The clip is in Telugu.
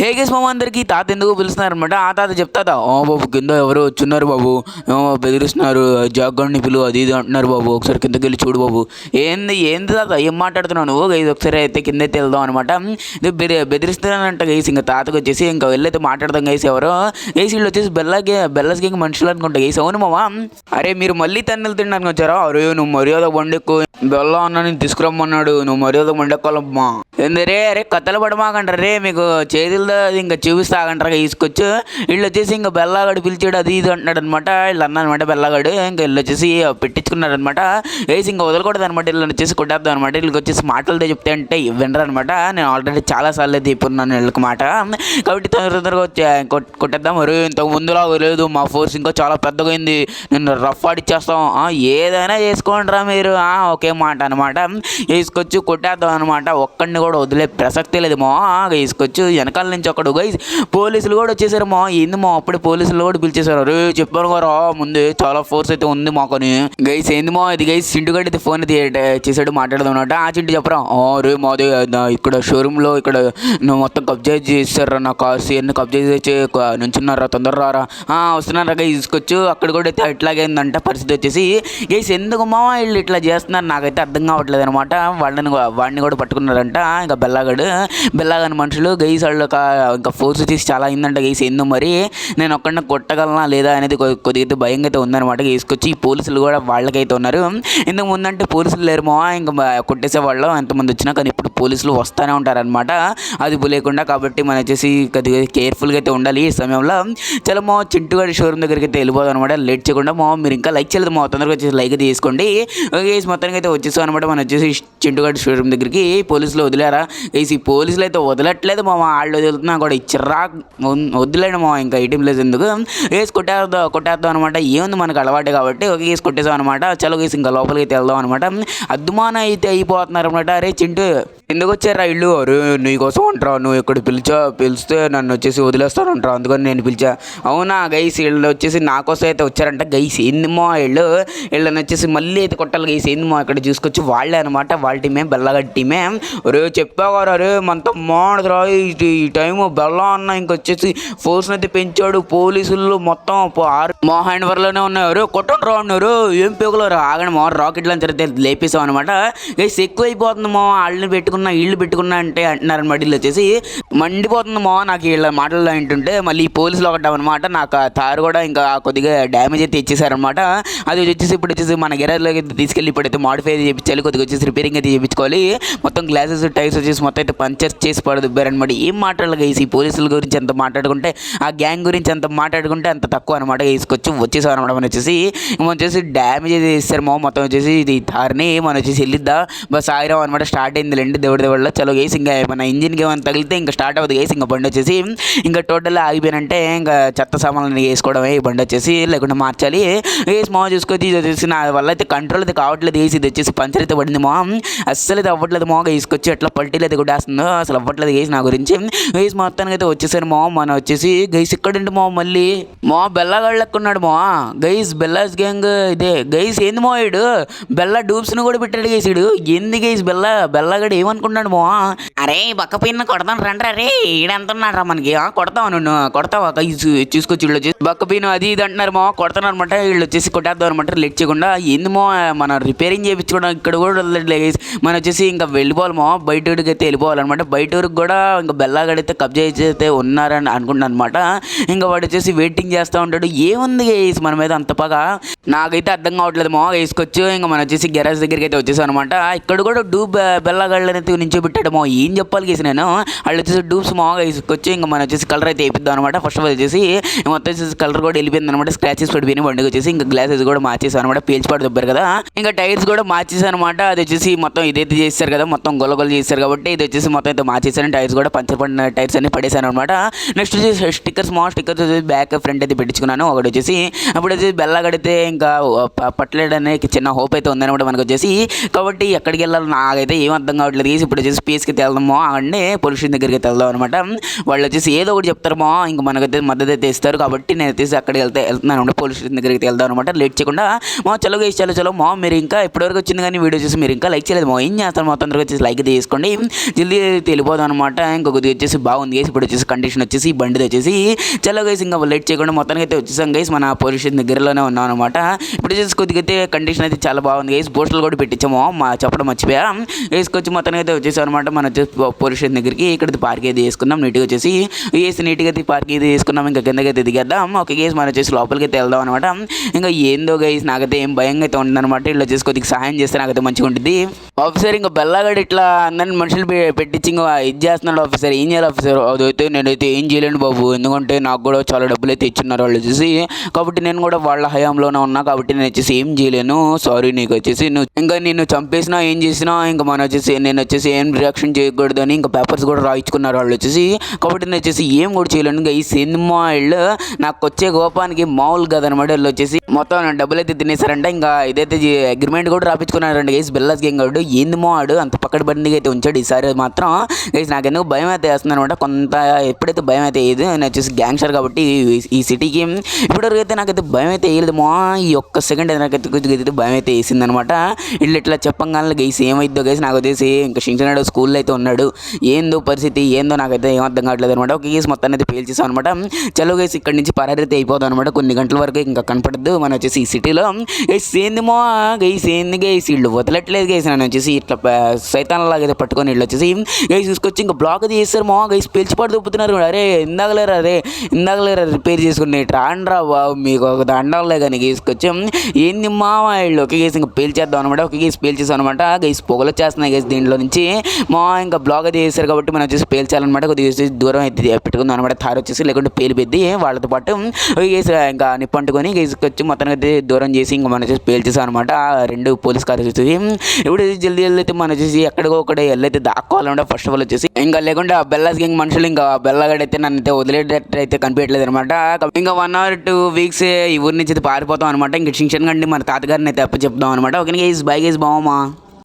హే గైస్ మామ అందరికీ తాత ఎందుకు పిలుస్తున్నారనమాట. ఆ తాత చెప్తాదా, ఓ బాబు కింద ఎవరో వచ్చున్నారు బాబు, బెదిరిస్తున్నారు, జాగ్గాడిని పిలువు అది ఇది అంటున్నారు బాబు, ఒకసారి కిందకి వెళ్ళి చూడు బాబు. ఏంది ఏంది తాత ఏం మాట్లాడుతున్నావు నువ్వు? గైస్ ఒకసారి అయితే కింద అయితే వెళ్దాం అనమాట. బెదిరిస్తున్నానంట గైస్. ఇంకా తాతకు వచ్చేసి ఇంకా వెళ్ళైతే మాట్లాడదాం గైస్. ఎవరో గైస్ వీళ్ళు వచ్చేసి బెల్లస్ గేంగ్ మనుషులు అనుకుంటా గైస్. అవును మామ. అరే మీరు మళ్ళీ తన్నులు తినడానికి వచ్చారా? అరే నువ్వు మర్యాద బండెక్కు, బెల్ల అన్న నేను తీసుకురమ్మన్నాడు, నువ్వు మర్యాద బండెక్కాలమ్మా. ఏందరే అరే కథలు పడమాకంటారు రే, మీకు చేతులతో ఇంకా చూపిస్తాగంటారా తీసుకొచ్చు. వీళ్ళు వచ్చేసి ఇంకా బెల్లగాడు పిలిచాడు అది ఇది అంటున్నాడు అనమాట. వీళ్ళు అన్నమాట బెల్లగాడు ఇంకా వీళ్ళు వచ్చేసి పెట్టించుకున్నారు అనమాట. వేసి ఇంకా వదలకూడదు అనమాట. వీళ్ళు వచ్చేసి కొట్టేద్దాం అనమాట. వీళ్ళకి వచ్చేసి మాటలతో చెప్తే అంటే వినరు అనమాట. నేను ఆల్రెడీ చాలాసార్లు అయితే ఇప్పుడు వీళ్ళకి మాట, కాబట్టి తొందరగా వచ్చి కొట్టేద్దాం. మరి ఇంతకు ముందులాగా లేదు, మా ఫోర్స్ ఇంకా చాలా పెద్దగైంది, నేను రఫ్ ఆడిచ్చేస్తాం, ఏదైనా చేసుకోండి రా మీరు, ఒకే మాట అనమాట. వేసుకొచ్చి కొట్టేద్దాం అనమాట. ఒక్కడిని కూడా వదిలే ప్రసక్తే లేదు మా. వేసుకొచ్చు వెనకాల నుంచి ఒకడు గైస్ పోలీసులు కూడా వచ్చేసారు మా. ఏంది మా అప్పుడే పోలీసులు కూడా పిలిచేశారు. అరే చెప్పాను కదా ముందే చాలా ఫోర్స్ అయితే ఉంది మాకని. గైస్ ఏంది మా ఇది గైస్ చింటుగడ్డి అయితే ఫోన్ అయితే చేసాడు మాట్లాడదాం అనమాట. ఆ చింటు చెప్పరా, రే మాదే ఇక్కడ షోరూంలో ఇక్కడ నువ్వు మొత్తం కబ్జా చేస్తారా, నా కార్స్ అన్ని కబ్జా చేసి నుంచున్నారా, తొందర రారా, వస్తున్నారా గైస్ తీసుకొచ్చు. అక్కడ కూడా అయితే ఇట్లాగైందంట పరిస్థితి వచ్చేసి. గైస్ ఎందుకు మా వీళ్ళు ఇట్లా చేస్తున్నారు నాకైతే అర్థం కావట్లేదు అనమాట. వాడిని కూడా పట్టుకున్నారంట ఇంకా బెల్లగాని మనుషులు. గైస్ వాళ్ళు ఇంకా ఫోర్స్ వచ్చేసి చాలా అయిందంట గైస్. ఎందుకు మరి నేను ఒక్కడిని కొట్టగలనా లేదా అనేది కొద్దిగా భయంగా అయితే ఉందన్నమాట. తీసుకొచ్చి ఈ పోలీసులు కూడా వాళ్ళకైతే ఉన్నారు. ఇంతకు ముందంటే పోలీసులు లేరుమో, ఇంకా కొట్టేసే వాళ్ళు ఎంతమంది వచ్చినా, కానీ ఇప్పుడు పోలీసులు వస్తూనే ఉంటారనమాట అదుపు లేకుండా. కాబట్టి మనం వచ్చేసి కొద్దిగా కేర్ఫుల్గా అయితే ఉండాలి ఈ సమయంలో. చాలా మా చింటుగాడి షోరూమ్ దగ్గరికి అయితే వెళ్ళిపోదాం అనమాట. లేట్ చేయకుండా మీరు ఇంకా లైక్ చేయలేదు మా, తొందరగా వచ్చేసి లైక్ అయితే తీసుకోండి. గైస్ మొత్తానికి అయితే వచ్చేసాం అనమాట. మనం వచ్చేసి చింటుగాడి షోరూమ్ దగ్గరికి. పోలీసులు వదిలేరా గైస్? ఈ పోలీసులు అయితే వదలట్లేదు మా, వాళ్ళు వదులుతున్నా కూడా ఇచ్చిర్రా వదిలేడు మా. ఇంకా ఐటమ్ లేదు ఎందుకు, వేసి కొట్టేద్దాం అనమాట. ఏముంది మనకు అలవాటు కాబట్టి ఒక వేసి కొట్టేసాం అనమాట. చలో గైస్ ఇంకా లోపలికి అయితే వెళ్దాం అనమాట. అద్దుమాన అయితే అయిపోతున్నారు అనమాట. అరే చింటూ ఎందుకు వచ్చారా ఇల్లు? అరే నీకోసం అంటారా, నువ్వు ఇక్కడ పిలిస్తే నన్ను వచ్చేసి వదిలేస్తాను అంటారా, అందుకని నేను పిలిచా. అవునా గైస్, వీళ్ళు వచ్చేసి నా కోసం అయితే వచ్చారంట గైస్. ఏందిమో వీళ్ళని వచ్చేసి మళ్ళీ అయితే కొట్టాలి గైస్. ఏందిమో ఇక్కడ చూసుకొచ్చి వాళ్ళే అనమాట, వాళ్ళ టీమే బెల్లగడ్డి టీమే. అరే చెప్పావారు, అరే మనతో మాడదురా ఈ టైం బెల్ల అన్న ఇంకొచ్చేసి ఫోర్స్ని అయితే పెంచాడు. పోలీసులు మొత్తం మా హ్యాండ్ ఓవర్లోనే ఉన్నారు. అరే కొట్టండి రా అన్నారు. ఏం పేగులరు ఆగండి మా, రాకెట్లు అని తిరిగితే లేపేసాం అనమాట. గైస్ ఎక్కువ అయిపోతుంది మా, వాళ్ళని ఇళ్ళు పెట్టుకున్నా అంటే అంటున్నారనమాట. వీళ్ళు వచ్చేసి మండిపోతుంది మా నాకు వీళ్ళ మాటల్లో ఏంటంటే. మళ్ళీ పోలీసులు ఒకటనమాట, నాకు తారు కూడా ఇంకా కొద్దిగా డ్యామేజ్ అయితే ఇచ్చేసారనమాట. అది వచ్చేసి ఇప్పుడు వచ్చేసి మన గెరాజ్లోకి అయితే తీసుకెళ్ళి ఇప్పుడైతే మాడిఫై అయితే చేయించాలి, కొద్దిగా వచ్చేసి రిపేరింగ్ అయితే చేయించుకోవాలి. మొత్తం గ్లాసెస్ టైర్స్ వచ్చేసి మొత్తం అయితే పంచర్ చేసి పడదుబ్బారనమాట. ఏం మాట్లాడాలి గైస్, ఈ పోలీసుల గురించి ఎంత మాట్లాడుకుంటే, ఆ గ్యాంగ్ గురించి ఎంత మాట్లాడుకుంటే అంత తక్కువ అనమాట. వచ్చేసాం అనమాట. మనం వచ్చేసి డ్యామేజ్ అయితే చేస్తారు మా. మొత్తం వచ్చేసి ఇది తారిని మనం వచ్చేసి వెళ్ళిద్దా బస్ ఆగిరాం అనమాట. స్టార్ట్ అయింది లేండి దేవుడి చలో గైస్. ఇంకా మన ఇంజిన్కి ఏమైనా తగిలితే ఇంకా స్టార్ట్ అవ్వదు గైస్. ఇంకా బండి వచ్చేసి ఇంకా టోటల్ ఆగిపోయినంటే ఇంకా చెత్త సామాన్లు వేసుకోవడమే ఈ బండి వచ్చేసి, లేకుండా మార్చాలి గైస్. మా చూసుకొచ్చి ఇది వచ్చేసి నా వల్ల అయితే కంట్రోల్ అయితే కావట్లేదు గైస్. ఇది వచ్చేసి పంచర్ అయితే పడింది మా, అస్సలు అయితే అవ్వట్లేదు మా. గైస్కొచ్చి ఎట్లా పల్టీలు అయితే కొట్టేస్తుందో అసలు అవ్వట్లేదు గైస్ నా గురించి. గైస్ మొత్తానికి అయితే వచ్చేసారు మా. మనం వచ్చేసి గైస్ ఇక్కడండి మా, మళ్ళీ మా బెల్లగాళ్ళకున్నాడు మా. గైస్ బెల్లాస్ గ్యాంగ్ ఇదే గైస్. ఏంది మా వీడు బెల్ల డూబ్స్ని కూడా పెట్టాడు గైస్. వీడు ఏంది గైస్ బెల్లగాడు ఏమనుకున్నాడు మా? అరే బక్క పిన్న కొడతాను రండి రే, ఈడెంత ఉన్నాడు రా మనకి, కొడతావా నువ్వు కొడతావా గైస్? చూసుకొచ్చి వీళ్ళు వచ్చేసి బక్క పీను అది ఇది అంటున్నారు మా, కొడతాను అనమాట. వీళ్ళు వచ్చేసి కొట్టేద్దాం అనమాట లేట్ చేయకుండా. ఏంది మా మన రిపేరింగ్ చేయించుకోవడం ఇక్కడ కూడా వదలట్లేదు గైస్. మనం వచ్చేసి ఇంకా వెళ్ళిపోవాలి మా, బయట ఊరికి అయితే వెళ్ళిపోవాలన్నమాట. బయట ఊరికి కూడా ఇంకా బెల్లగాడైతే కబ్జా అయితే ఉన్నారని అనుకుంటున్నాను అనమాట. ఇంకా వాడు వచ్చేసి వెయిటింగ్ చేస్తూ ఉంటాడు. ఏముంది గైస్ మన మీద అంత పగా నాకైతే అర్థం కావట్లేదు మా. వేసుకొచ్చు ఇంకా మనం వచ్చేసి గెరాజ్ దగ్గరికి అయితే వచ్చేసాం అనమాట. ఇక్కడ కూడా డూబ్ బెల్లగాళ్ళని అయితే నించోబెట్టాడు మా. ఏం చెప్పాలి గేసి నేను, వాళ్ళు వచ్చేసి డూబ్స్ మాగా వేసుకొచ్చి ఇంకా మనం వచ్చేసి కలర్ అయితే వేయిద్దాం అనమాట. ఫస్ట్ ఆఫ్ ఆల్ వచ్చేసి మొత్తం వచ్చేసి కలర్ కూడా వెళ్ళిపోయింది అనమాట. స్క్రాచెస్ పడిపోయినాయి బండికి వచ్చేసి. ఇంకా గ్లాసెస్ కూడా మార్చేసాను అనమాట, పేల్చిపాటు దొబ్బారు కదా. ఇంకా టైర్స్ కూడా మార్చేసాను అనమాట. అది వచ్చేసి మొత్తం ఇదైతే చేస్తారు కదా, మొత్తం గొల్ల చేస్తారు కాబట్టి ఇది వచ్చేసి మొత్తం అయితే మార్చేసాను. టైర్స్ కూడా పంచర్ పడిన టైర్స్ అన్ని పడేసాను అనమాట. నెక్స్ట్ వచ్చేసి స్టిక్కర్స్ వచ్చేసి బ్యాక్ ఫ్రంట్ అయితే పెట్టించుకున్నాను. ఒకటి వచ్చేసి అప్పుడు వచ్చేసి బెల్లగడితే ఇంకా పట్టలేడనే చిన్న హోప్ అయితే ఉందనమాట మనకు వచ్చేసి. కాబట్టి ఎక్కడికి వెళ్ళాలి నాకైతే ఏం అర్థం కావట్లేదు. ఇప్పుడు వచ్చేసి స్పేస్కి వెళ్దామో అంటే పొల్యూషన్ దగ్గరికి అయితే వెళ్దాం అనమాట. వాళ్ళు వచ్చేసి ఏదో ఒకటి చెప్తారమో, ఇంకా మనకైతే మద్దతు అయితే ఇస్తారు. కాబట్టి నేను వచ్చేసి అక్కడికి వెళ్తున్నాను అనమాట, పొల్యూషన్ దగ్గరికి వెళ్దాం అనమాట. లేట్ చేయకుండా చలో గైస్ చలో మా. మీరు ఇంకా ఇప్పటివరకు వచ్చింది కానీ వీడియో చూసి మీరు ఇంకా లైక్ చేయలేదు మా. ఏం చేస్తారు మొత్తం వచ్చేసి లైక్ తీసుకోండి, జల్దీ వెళ్ళిపోదాం అనమాట. ఇంకొకటి వచ్చేసి బాగుంది గైస్. ఇప్పుడు వచ్చేసి కండిషన్ వచ్చేసి ఈ బండిది వచ్చేసి చలో గైస్ ఇంకా లేట్ చేయకుండా మొత్తానికి అయితే వచ్చేసాం గైస్. మన పోలీస్ స్టేషన్ దగ్గరలోనే ఉన్నాం అనమాట. ఇప్పుడు వచ్చేసి కొద్దిగా అయితే కండిషన్ అయితే చాలా బాగుంది గైస్. పోస్టర్లు కూడా పెట్టించాము, చెప్పడం మర్చిపోయా. వేసుకొచ్చి మొత్తానికి అయితే వచ్చేసాం అనమాట. మనం వచ్చేసి పోలీస్ స్టేషన్ దగ్గరికి ఇక్కడ పార్క్ అయితే వేసుకున్నాం నీట్గా వచ్చేసి. నీట్గా అయితే పార్క్ అయితే వేసుకున్నాం. ఇంకా కిందకి అయితే దిగేద్దాం. ఓకే గైస్, మనం వచ్చేసి లోపలికి అయితే వెళ్దాం అనమాట. ఇంకా ఏందో గైస్ నాకైతే ఏం భయంగా అయితే ఉంటుందన్నమాట. ఇట్లా వచ్చేసి కొద్దిగా సహాయం చేస్తే నాకైతే మంచిగా ఉంటుంది. ఆఫీసర్ ఇంకా బెల్లగాడు ఇట్లా అందరిని మనుషులు పెట్టించి ఇంకా ఇది చేస్తున్నాడు. ఆఫీసర్ ఏం చేయాలి ఆఫీసర్? అదైతే నేనైతే ఏం చేయలేను బాబు, ఎందుకంటే నాకు కూడా చాలా డబ్బులు అయితే ఇచ్చున్నారు వాళ్ళు వచ్చేసి. కాబట్టి నేను కూడా వాళ్ళ హయాంలోనే ఉన్నా కాబట్టి నేను వచ్చేసి ఏం చేయలేను. సారీ, నీకు వచ్చేసి ఇంకా నిన్ను చంపేసినా ఏం చేసినా ఇంకా మనం వచ్చేసి నేను వచ్చేసి ఏం రియాక్షన్ చేయకూడదని ఇంకా పేపర్స్ కూడా రాయించుకున్నారు వాళ్ళు వచ్చేసి. కాబట్టి నేను వచ్చేసి ఏం కూడా చేయలేను. ఇంకా ఈ సినిమా వాళ్ళు నాకు వచ్చే కోపానికి మామూలు కదనమాట. వాళ్ళు వచ్చేసి మొత్తం డబ్బులు అయితే తినేసారంట. ఇంకా ఇదైతే అగ్రిమెంట్ కూడా రాపించుకున్నారంట గైస్. బెల్లాస్ గేమ్ గాడు ఏంది ఆడు అంత పక్కన బండిగా అయితే ఉంచాడు. ఈసారి మాత్రం గైస్ నాకు ఎందుకు భయం అయితే వేస్తుంది అనమాట. కొంత ఎప్పుడైతే భయం అయితే వేయదు, నేను వచ్చేసి గ్యాంగ్స్టర్ కాబట్టి ఈ సిటీకి ఇప్పటివరకు అయితే నాకైతే భయం అయితే వేయలేదు మా. ఈ ఒక్క సెకండ్ అయితే నాకైతే కొద్దిగా భయం అయితే వేసింది అనమాట. ఇట్లా చెప్పంగానే గైస్ ఏమైద్దో గైస్ నాకు వచ్చేసి ఇంకా శించనాడు స్కూల్లో అయితే ఉన్నాడు. ఏందో పరిస్థితి ఏందో నాకైతే ఏం అర్థం కావట్లేదు అనమాట. ఒక గేస్ మొత్తాన్ని అయితే పేల్చేసాం అనమాట. చలో గైస్ ఇక్కడ నుంచి పరారీ అయితే అయిపోతాం అనమాట. కొన్ని గంటల వరకు ఇంకా కనపడద్దు మనం వచ్చేసి ఈ సిటీలో. గైస్ ఏందిమో గైస్ ఏంది గైస్ వీళ్ళు వదలట్లేదు గైస్. నన్ను వచ్చేసి ఇట్లా సైతాన్లాగా అయితే పట్టుకొని వీళ్ళు వచ్చేసి గైస్ తీసుకొచ్చి ఇంకా బ్లాక్ అది చేస్తారు మా. గైస్ పేల్చిపడి దొప్పుతున్నారు. అరే ఇందాకలేరా రిపేర్ చేసుకుని రాండ్రా బాబు మీకు ఒక దండాలే కానీ తీసుకొచ్చి ఏంది మా వీళ్ళు. ఒక గేస్ ఇంకా పేల్చేద్దాం అనమాట. ఒక గేస్ పేల్చేసాం అనమాట. గైస్ పొగలు వచ్చేస్తున్నాయి గైస్ దీంట్లో నుంచి మా. ఇంకా బ్లాక్ అది చేస్తారు కాబట్టి మనం వచ్చేసి పేల్చాలన్నమాట. కొద్దిగా దూరం అయితే పెట్టుకుందాం అనమాట. తారు వచ్చేసి లేకుంటే పేలిపోద్ది వాళ్ళతో పాటు. గేస్ ఇంకా నిప్పంటుకొని గేసుకి వచ్చి మొత్తానికి అయితే దూరం చేసి ఇంకా మనం వచ్చేసి పేల్చేసాం అనమాట. రెండు పోలీస్ కారు వచ్చేసి ఇప్పుడు జల్దీ అయితే మనం వచ్చేసి ఎక్కడికో ఒకటి వెళ్ళైతే దాక్కోవాలన్నమాట. ఫస్ట్ ఆఫ్ ఆల్ వచ్చేసి ఇంకా లేకుంటే ఆ బెల్లాస్ గ్యాంగ్ మనుషులు ఇంకా బెల్లగాడైతే నన్ను అయితే వదిలేటట్టు అయితే కనిపించట్లేదు అనమాట. ఇంకా 1 or 2 weeks ఈ ఊరి నుంచి అయితే పారిపోతాం అనమాట. ఇంకా శిక్షణ కండి మన తాతగారిని అయితే చెప్దాం అనమాట. Okay guys, bye guys, బావమ్మా.